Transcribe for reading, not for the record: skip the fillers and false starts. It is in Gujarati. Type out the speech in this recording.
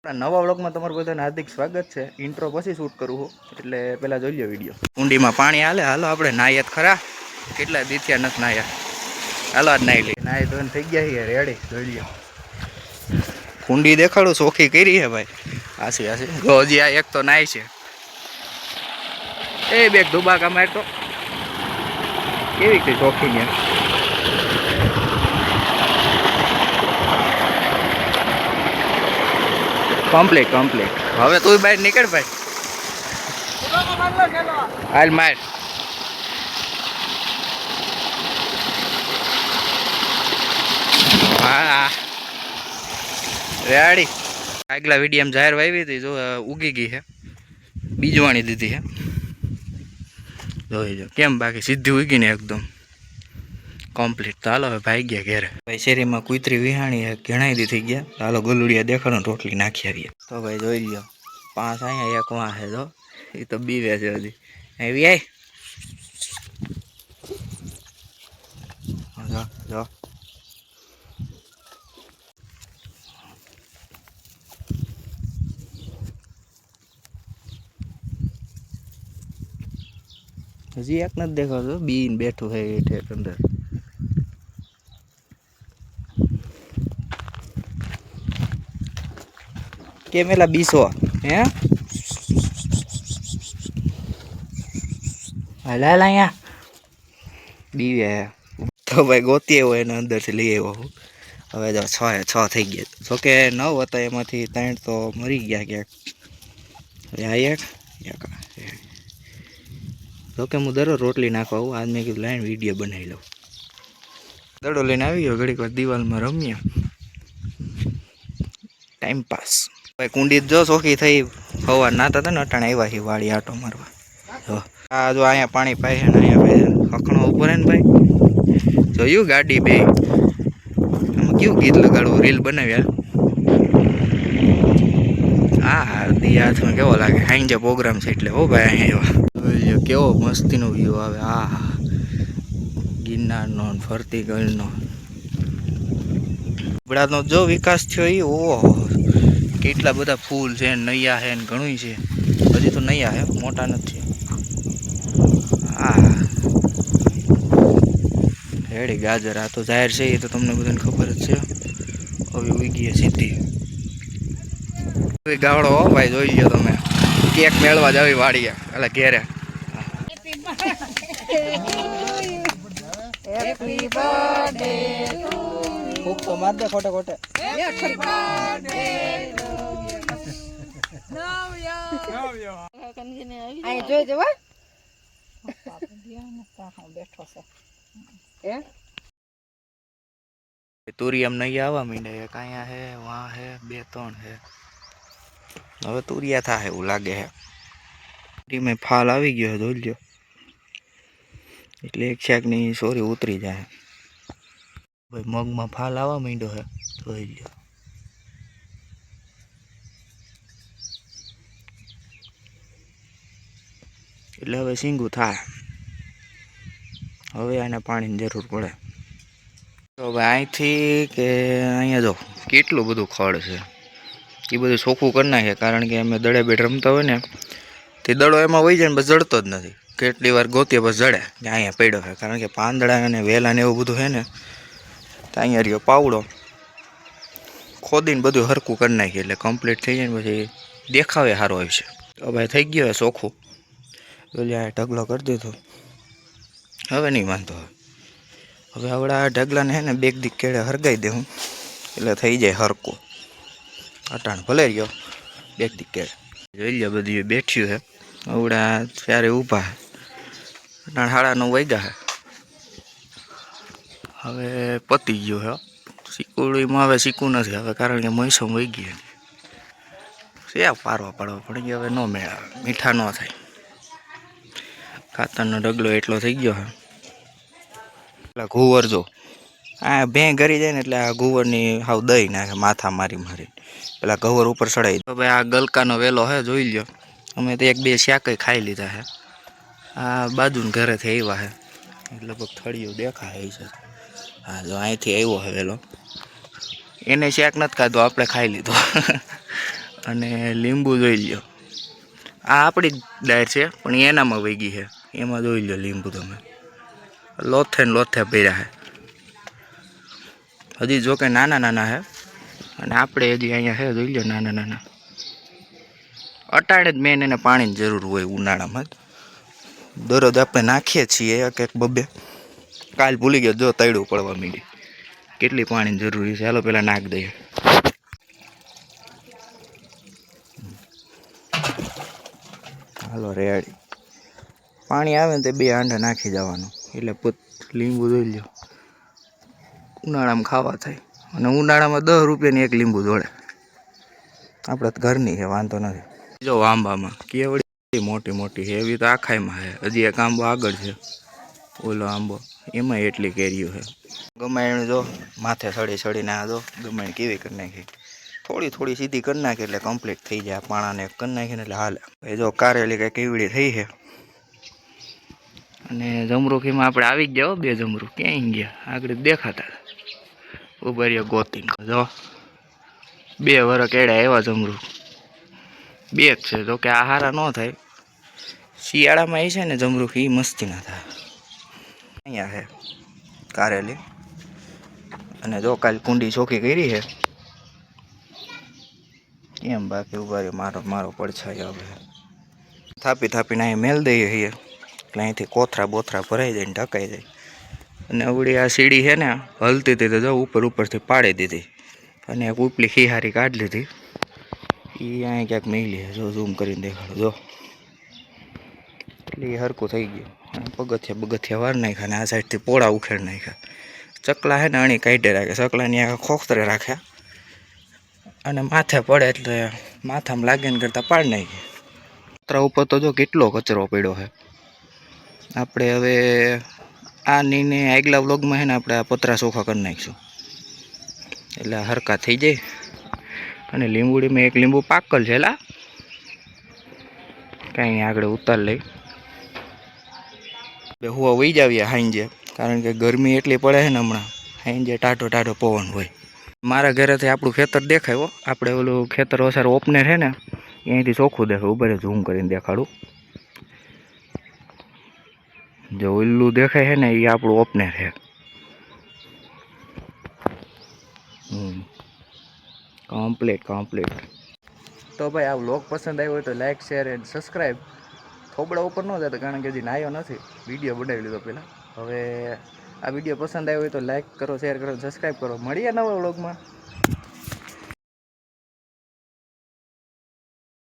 નવા વ્લોગમાં તમારું બધાને હાર્દિક સ્વાગત છે. ઇન્ટ્રો પછી શૂટ કરું છું એટલે પહેલાં જોઈ લો વિડીયો. કુંડીમાં પાણી હાલે, હાલો આપણે નાહીએ ખરા. કેટલા દીથિયા નથી નાહ્યા, હાલો આજ નાહી લઈએ. નાહી ધોઈને થઈ ગયા છીએ રેડી, જોઈ લો. કુંડી દેખાડું, ચોખ્ખી કરી છે ભાઈ. હાસી હાસી જો હજી આ એક તો નાય છે. એ બેગ ધુબાકા મારતો કેવી કઈ ચોખ્ખી ને કમ્પ્લીટ. હવે તું બહાર નીકળ ભાઈ, હાલ માર. હા રેડી. આગલા વિડીયામાં જાહેર વાવી હતી, જો ઉગી ગઈ છે, બીજવાણી દીધી છે. જોઈ જો કેમ, બાકી સીધી ઉગી ને એકદમ કમ્પ્લીટ. તો હાલો હવે ભાઈ ગયા ઘેરે. ભાઈ શેરીમાં કુતરી વિહાણી ઘણાઈ દી થઈ ગયા. હાલો ગલુડિયા દેખાડો, રોટલી નાખી આવીએ. તો ભાઈ જોઈ લો, 5 અહીંયા 1 વાં છે. જો એ તો બીવે છે હજી. એવી આય જો હજી એક નથી દેખાતો, બીન બેઠું છે ઠેઠ અંદર. કેમેલા બીસો હે હાલ અહીંયા બીવે. તો ભાઈ ગોતી આવ્યો એને અંદરથી લઈ આવ્યો હું. હવે જો 6 થઈ ગયા. જોકે 9 હતા, એમાંથી 3 તો મરી ગયા ક્યાંક. આ એક જોકે હું દરરોજ રોટલી નાખવા આવું. આજ મેં કીધું લાઈન વિડીયો બનાવી લઉં. દડો લઈને આવી ગયો, ઘડીક વાર દિવાલમાં રમીએ, ટાઈમ પાસ. ભાઈ કુંડી જો ચોખ્ખી થઈ. સવાર નાતા હતા ને, અટાણે આવ્યા છીએ વાડી આટો મારવા. જો આ જો અહીંયા પાણી પાય છે ને, અહીંયા ભાઈ હખણો ઉપર ને ભાઈ જોયું ગાડી બે. આમાં કેવું ગીત લગાડવું, રીલ બનાવ્યા. હા દી હાથમાં કેવો લાગે. સાંજે પ્રોગ્રામ છે એટલે હો ભાઈ અહીંયા કેવો મસ્તીનો વ્યૂ આવે. આ ગિરનારનો ફરતી ગળનો બળાનો જો વિકાસ થયો એ. ઓહો કેટલા બધા ફૂલ છે, નૈયા છે ને ઘણું છે. હજી તો નૈયા છે, મોટા નથી. હા રેડી ગાજર. આ તો જાહેર છે, એ તો તમને બધાને ખબર જ છે. હવે ઉગી સીધી ગાવડો હો ભાઈ. જોઈ લો તમે, કેક મેળવા જાવી વાડીએ એટલે ઘેરે. હેપી બર્થડે ખૂબ તો માર દે ખોટે ખોટે. હેપી બર્થડે આય જોઈ જો બેઠો છે. તુરિયમ નહીં આવવા માંડે. એક અહીંયા હે, વાં હે, 2-3 હે. હવે તુરિયા થાય એવું લાગે છે. મેં ફાલ આવી ગયો જોઈ લો, એટલે એક શાકની સોરી ઉતરી જાય. ભાઈ મગમાં ફાલ આવવા માંડ્યો છે, જોઈ લો. એટલે હવે સીંગું થાય. હવે આને પાણીની જરૂર પડે. તો ભાઈ અહીંથી કે અહીંયા જો કેટલું બધું ખડ છે. એ બધું ચોખ્ખું કરી નાખે, કારણ કે અમે દડે બેટ રમતા હોય ને, તે દડો એમાં વહી જાય ને બસ જડતો જ નથી. કેટલી વાર ગોતીએ બસ જડે કે અહીંયા પડ્યો છે. કારણ કે પાંદડા અને વેલા ને એવું બધું છે ને, તો અહીંયા રહ્યો પાવડો ખોદીને બધું હરખું કરી નાખીએ એટલે કમ્પ્લીટ થઈ જાય ને પછી દેખાવે સારો આવશે. તો ભાઈ થઈ ગયો ચોખ્ખું. એટલે ઢગલો કરી દીધો. હવે નહીં વાંધો. હવે આવડા ઢગલાને છે ને બેગ દી કેળે હરગાઈ દે હું, એટલે થઈ જાય હરકું. અટાણ ભલે રહ્યો બેગ દી કેળે. જોઈ લો બધી બેઠ્યું છે. આવડા ત્યારે ઊભા અટાણ 9:30 વાગ્યા છે. હવે પતી ગયું છે. સિકુડીમાં હવે સીકું નથી હવે, કારણ કે મહીસો વહી ગઈ છે. પારવા પાડવા પડી ગયો. હવે ન મેળાવે, મીઠા ન થાય. ખાતરનો ઢગલો એટલો થઈ ગયો છે. એટલે ઘુવર જો આ ભેં ઘરી જાય ને, એટલે આ ઘુવરની હાવ દઈ નાખે માથા મારી. પેલા ઘુવર ઉપર ચડાવી. તો ભાઈ આ ગલકાનો વેલો હે, જોઈ લો. અમે તો 1-2 શાક ખાઈ લીધા છે. આ બાજુને ઘરેથી આવ્યા છે, લગભગ થળિયું દેખાય છે. હા જો અહીંથી આવ્યો છે વેલો. એને શાક નથી ખાધો, આપણે ખાઈ લીધો. અને લીંબુ જોઈ લ્યો, આ આપણી જ ડાયર છે પણ એનામાં વહી ગઈ છે, એમાં જોઈ લો લીંબુ તમે, લોથે ને લોથે ભર્યા છે, હજી જો કે નાના નાના છે, અને આપણે હજી અહીંયા છે જોઈ લો નાના નાના. અટાણે જ મેન એને પાણીની જરૂર હોય ઉનાળામાં જ, દરરોજ આપણે નાખીએ છીએ એક એક બબે. કાલ ભૂલી ગયો, જો તૈડું પડવા માંડી, કેટલી પાણીની જરૂરી છે, ચાલો પેલા નાખ દઈએ. હાલો રેડી, પાણી આવે ને તે 2 આંડા નાખી જવાનું, એટલે લીંબુ જોઈ લો, ઉનાળામાં ખાવા થાય. અને ઉનાળામાં 10 રૂપિયાની એક લીંબુ જોડે, આપણે ઘરની છે વાંધો નથી. જો આંબામાં કેવડી મોટી મોટી છે, એવી તો આખાઈમાં છે, હજી એક આંબો આગળ છે, ઓલો આંબો, એમાં એટલી કેરીઓ છે. ગમાયણ જો માથે સડી સડીને આ જો ગમાયણ કેવી કરી નાખી, થોડી થોડી સીધી કરી નાખી એટલે કમ્પ્લીટ થઈ જાય. પાણાને કરી નાખીને એટલે હાલે. એ જો કારેલી કંઈક કેવડી થઈ છે. અને જમરૂખીમાં આપણે આવી જ જાઓ, 2 જમરૂખ ક્યાંય ગયા, આગળ દેખાતા ઉભા ગોતી જો 2 વર કેળા એવા જમરૂખ 2 જ છે. તો કે આ હારા ન થાય, શિયાળામાં એ છે ને જમરૂખ એ મસ્તી ના થાય. અહીંયા છે કારેલી, અને જો કાલ કુંડી ચોખ્ખી કરી છે એમ, બાકી ઉભા મારો મારો પડછાયો હવે થાપી થાપીને અહીં મેલ દઈએ છીએ, એટલે અહીંથી કોથરા બોથરા ભરાઈ જાય ને ઢકાઈ જાય. અને અવળી આ સીડી છે ને હલતી હતી તો જો ઉપરથી પાડી દીધી, અને એક ઉપલી ખીહારી કાઢી લીધી, એ અહીં ક્યાંક મેલી છે, જો ઝૂમ કરીને દેખાડો, જો એટલે એ હરખું થઈ ગયું. પગથિયા બગથિયા વાર નાખ્યા, ને આ સાઈડથી પોળા ઉખેડ નાખ્યા. ચકલા છે ને અણી કાઢી રાખે, ચકલાની આ ખોખતરે રાખ્યા, અને માથે પડે એટલે માથામાં લાગે ને કરતાં પાડી નાખી. પતરા ઉપર તો જો કેટલો કચરો પડ્યો છે. આપણે હવે આ નીને આગલા વ્લોગમાં છે ને આપણે આ પતરા ચોખ્ખા કરી નાખીશું, એટલે હરકા થઈ જાય. અને લીંબુડીમાં એક લીંબુ પાકલ છે, લા કાંઈ આગળ ઉતાર લઈ હુવા વહી જ આવ્યા હાંજે, કારણ કે ગરમી એટલી પડે છે ને હમણાં. હાંજે ટાઢો ટાઢો પવન હોય. મારા ઘરેથી આપણું ખેતર દેખાય, આપણે ઓલું ખેતર ઓસાર ઓપને છે ને અહીંથી ચોખ્ખું દેખાય. ઉપર ઝૂમ કરીને દેખાડું, જો ઓલું દેખાય છે ને એ આપણું ઓપનેર છે. કમ્પ્લીટ. તો ભાઈ આ વ્લોગ પસંદ આવ્યો હોય તો લાઈક, શેર એન્ડ સબસ્ક્રાઈબ. થોબડા ઉપર ન જતો, કારણ કે હજી નાયો નથી, વિડીયો બનાવી લીધો પહેલાં. હવે આ વિડીયો પસંદ આવ્યો હોય તો લાઈક કરો, શેર કરો, સબસ્ક્રાઈબ કરો. મળીએ નવા વ્લોગમાં.